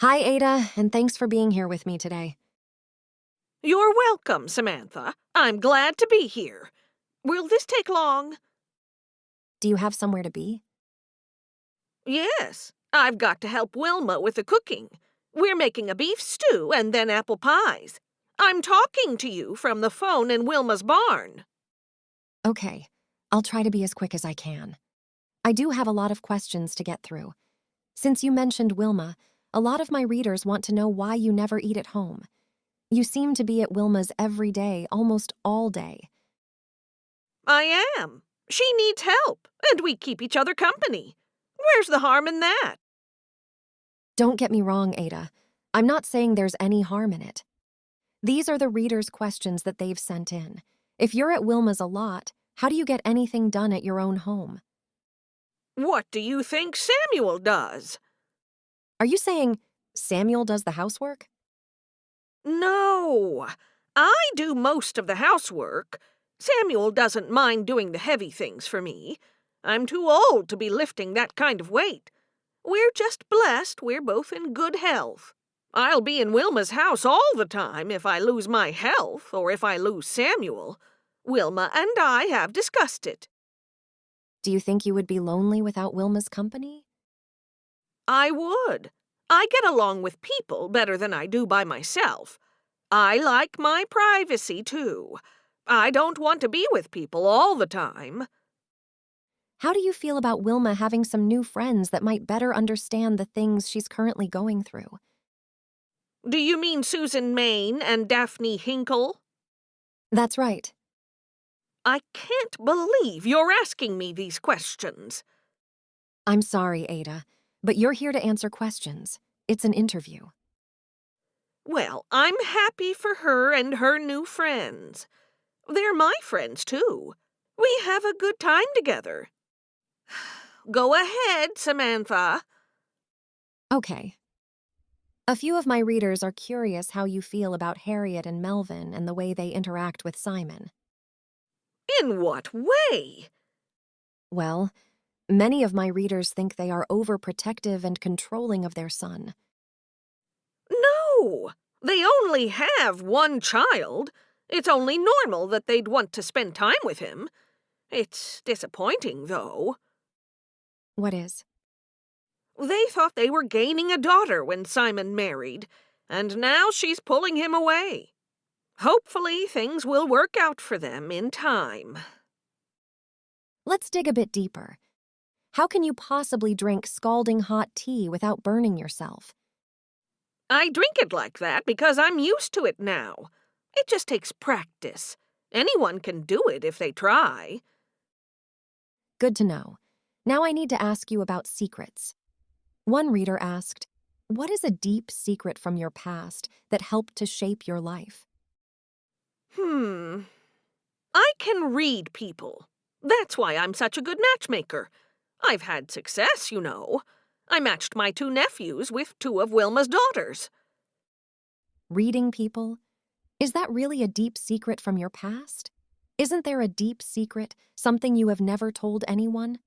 Hi, Ada, and thanks for being here with me today. You're welcome, Samantha. I'm glad to be here. Will this take long? Do you have somewhere to be? Yes, I've got to help Wilma with the cooking. We're making a beef stew and then apple pies. I'm talking to you from the phone in Wilma's barn. Okay, I'll try to be as quick as I can. I do have a lot of questions to get through. Since you mentioned Wilma, a lot of my readers want to know why you never eat at home. You seem to be at Wilma's every day, almost all day. I am. She needs help, and we keep each other company. Where's the harm in that? Don't get me wrong, Ada. I'm not saying there's any harm in it. These are the readers' questions that they've sent in. If you're at Wilma's a lot, how do you get anything done at your own home? What do you think Samuel does? Are you saying Samuel does the housework? No, I do most of the housework. Samuel doesn't mind doing the heavy things for me. I'm too old to be lifting that kind of weight. We're just blessed we're both in good health. I'll be in Wilma's house all the time if I lose my health or if I lose Samuel. Wilma and I have discussed it. Do you think you would be lonely without Wilma's company? I would. I get along with people better than I do by myself. I like my privacy, too. I don't want to be with people all the time. How do you feel about Wilma having some new friends that might better understand the things she's currently going through? Do you mean Susan Main and Daphne Hinkle? That's right. I can't believe you're asking me these questions. I'm sorry, Ada, but you're here to answer questions. It's an interview. Well, I'm happy for her and her new friends. They're my friends, too. We have a good time together. Go ahead, Samantha. Okay. A few of my readers are curious how you feel about Harriet and Melvin and the way they interact with Simon. In what way? Well, many of my readers think they are overprotective and controlling of their son. No, they only have one child. It's only normal that they'd want to spend time with him. It's disappointing, though. What is? They thought they were gaining a daughter when Simon married, and now she's pulling him away. Hopefully, things will work out for them in time. Let's dig a bit deeper. How can you possibly drink scalding hot tea without burning yourself? I drink it like that because I'm used to it now. It just takes practice. Anyone can do it if they try. Good to know. Now I need to ask you about secrets. One reader asked, what is a deep secret from your past that helped to shape your life? I can read people. That's why I'm such a good matchmaker. I've had success, you know. I matched my two nephews with two of Wilma's daughters. Reading people? Is that really a deep secret from your past? Isn't there a deep secret, something you have never told anyone?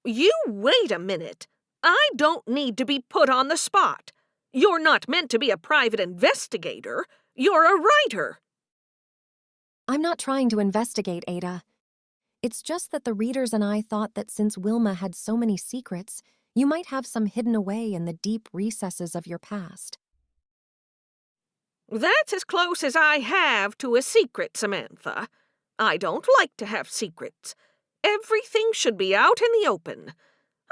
You wait a minute. I don't need to be put on the spot. You're not meant to be a private investigator. You're a writer. I'm not trying to investigate, Ada. It's just that the readers and I thought that since Wilma had so many secrets, you might have some hidden away in the deep recesses of your past. That's as close as I have to a secret, Samantha. I don't like to have secrets. Everything should be out in the open.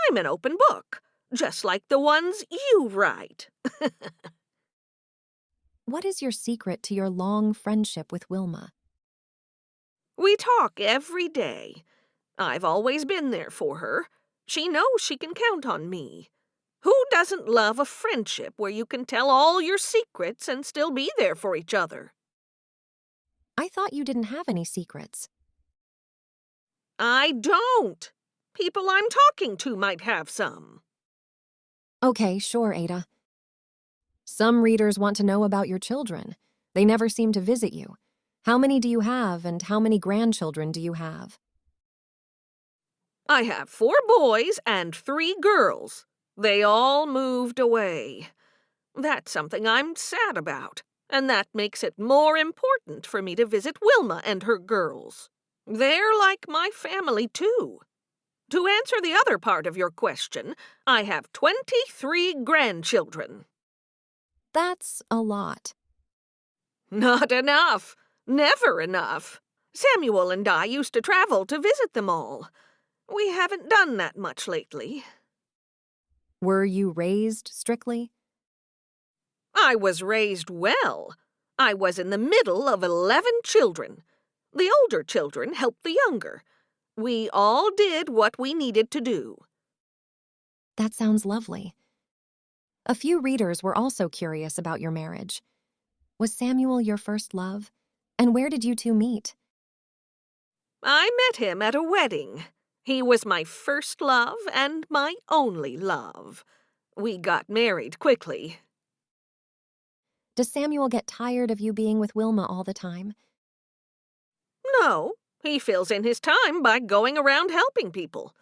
I'm an open book, just like the ones you write. What is your secret to your long friendship with Wilma? We talk every day. I've always been there for her. She knows she can count on me. Who doesn't love a friendship where you can tell all your secrets and still be there for each other? I thought you didn't have any secrets. I don't. People I'm talking to might have some. Okay, sure, Ada. Some readers want to know about your children. They never seem to visit you. How many do you have, and how many grandchildren do you have? I have 4 boys and 3 girls. They all moved away. That's something I'm sad about, and that makes it more important for me to visit Wilma and her girls. They're like my family, too. To answer the other part of your question, I have 23 grandchildren. That's a lot. Not enough. Never enough. Samuel and I used to travel to visit them all. We haven't done that much lately. Were you raised strictly? I was raised well. I was in the middle of 11 children. The older children helped the younger. We all did what we needed to do. That sounds lovely. A few readers were also curious about your marriage. Was Samuel your first love? And where did you two meet? I met him at a wedding. He was my first love and my only love. We got married quickly. Does Samuel get tired of you being with Wilma all the time? No, he fills in his time by going around helping people.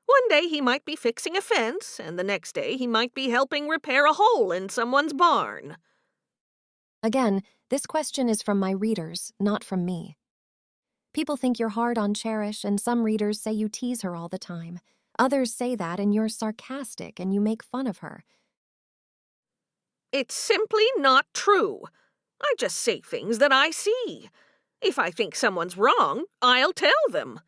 One day he might be fixing a fence, and the next day he might be helping repair a hole in someone's barn. Again, this question is from my readers, not from me. People think you're hard on Cherish, and some readers say you tease her all the time. Others say that and you're sarcastic and you make fun of her. It's simply not true. I just say things that I see. If I think someone's wrong, I'll tell them.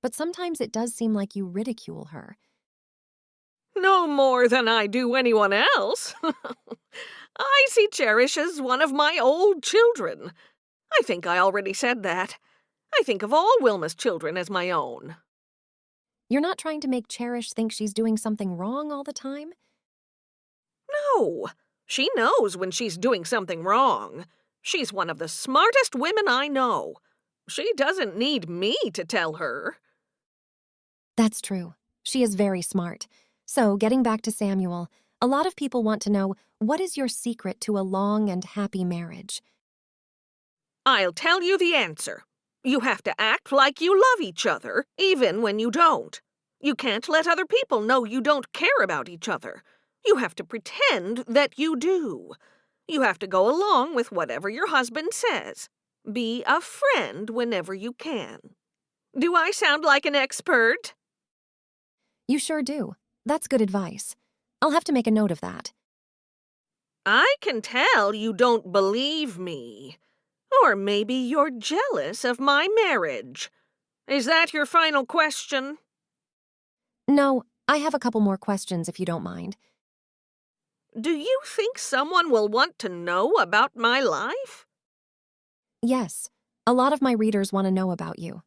But sometimes it does seem like you ridicule her. No more than I do anyone else. I see Cherish as one of my old children. I think I already said that. I think of all Wilma's children as my own. You're not trying to make Cherish think she's doing something wrong all the time? No, she knows when she's doing something wrong. She's one of the smartest women I know. She doesn't need me to tell her. That's true. She is very smart. So, getting back to Samuel, a lot of people want to know, what is your secret to a long and happy marriage? I'll tell you the answer. You have to act like you love each other, even when you don't. You can't let other people know you don't care about each other. You have to pretend that you do. You have to go along with whatever your husband says. Be a friend whenever you can. Do I sound like an expert? You sure do. That's good advice. I'll have to make a note of that. I can tell you don't believe me. Or maybe you're jealous of my marriage. Is that your final question? No, I have a couple more questions if you don't mind. Do you think someone will want to know about my life? Yes, a lot of my readers want to know about you.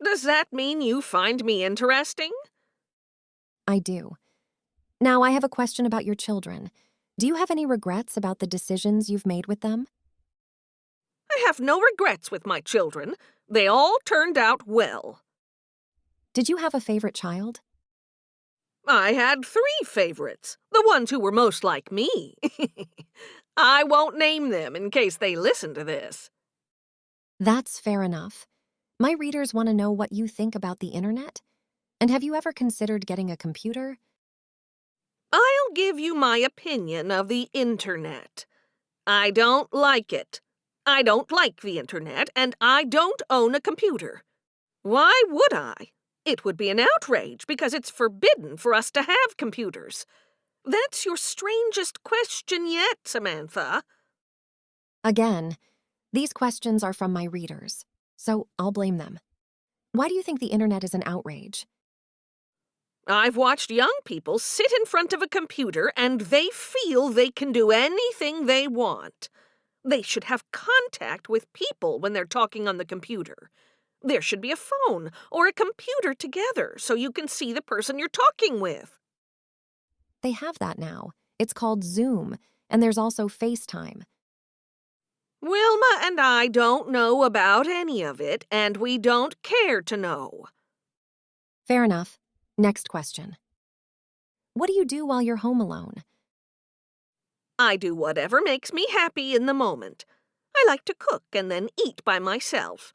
Does that mean you find me interesting? I do. Now, I have a question about your children. Do you have any regrets about the decisions you've made with them? I have no regrets with my children. They all turned out well. Did you have a favorite child? I had 3 favorites, the ones who were most like me. I won't name them in case they listen to this. That's fair enough. My readers want to know what you think about the internet. And have you ever considered getting a computer? I'll give you my opinion of the internet. I don't like it. I don't like the internet, and I don't own a computer. Why would I? It would be an outrage because it's forbidden for us to have computers. That's your strangest question yet, Samantha. Again, these questions are from my readers, so I'll blame them. Why do you think the internet is an outrage? I've watched young people sit in front of a computer and they feel they can do anything they want. They should have contact with people when they're talking on the computer. There should be a phone or a computer together so you can see the person you're talking with. They have that now. It's called Zoom, and there's also FaceTime. Wilma and I don't know about any of it, and we don't care to know. Fair enough. Next question. What do you do while you're home alone? I do whatever makes me happy in the moment. I like to cook and then eat by myself.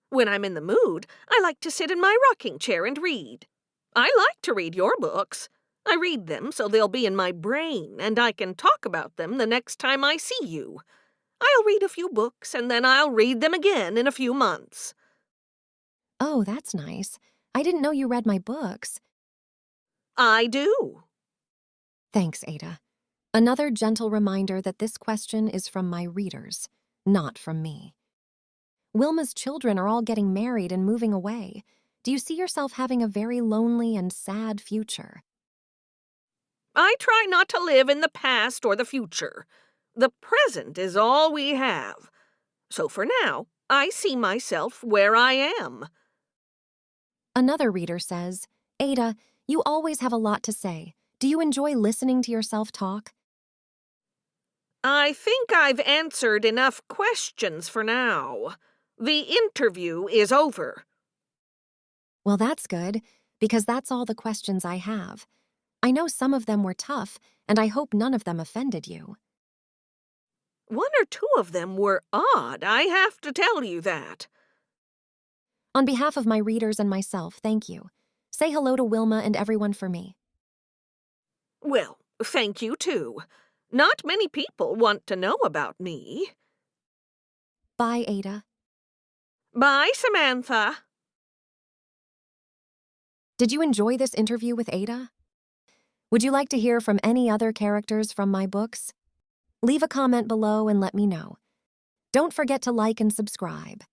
When I'm in the mood, I like to sit in my rocking chair and read. I like to read your books. I read them so they'll be in my brain, and I can talk about them the next time I see you. I'll read a few books, and then I'll read them again in a few months. Oh, that's nice. I didn't know you read my books. I do. Thanks, Ada. Another gentle reminder that this question is from my readers, not from me. Wilma's children are all getting married and moving away. Do you see yourself having a very lonely and sad future? I try not to live in the past or the future. The present is all we have. So for now, I see myself where I am. Another reader says, Ada, you always have a lot to say. Do you enjoy listening to yourself talk? I think I've answered enough questions for now. The interview is over. Well, that's good, because that's all the questions I have. I know some of them were tough, and I hope none of them offended you. One or two of them were odd, I have to tell you that. On behalf of my readers and myself, thank you. Say hello to Wilma and everyone for me. Well, thank you too. Not many people want to know about me. Bye, Ada. Bye, Samantha. Did you enjoy this interview with Ada? Would you like to hear from any other characters from my books? Leave a comment below and let me know. Don't forget to like and subscribe.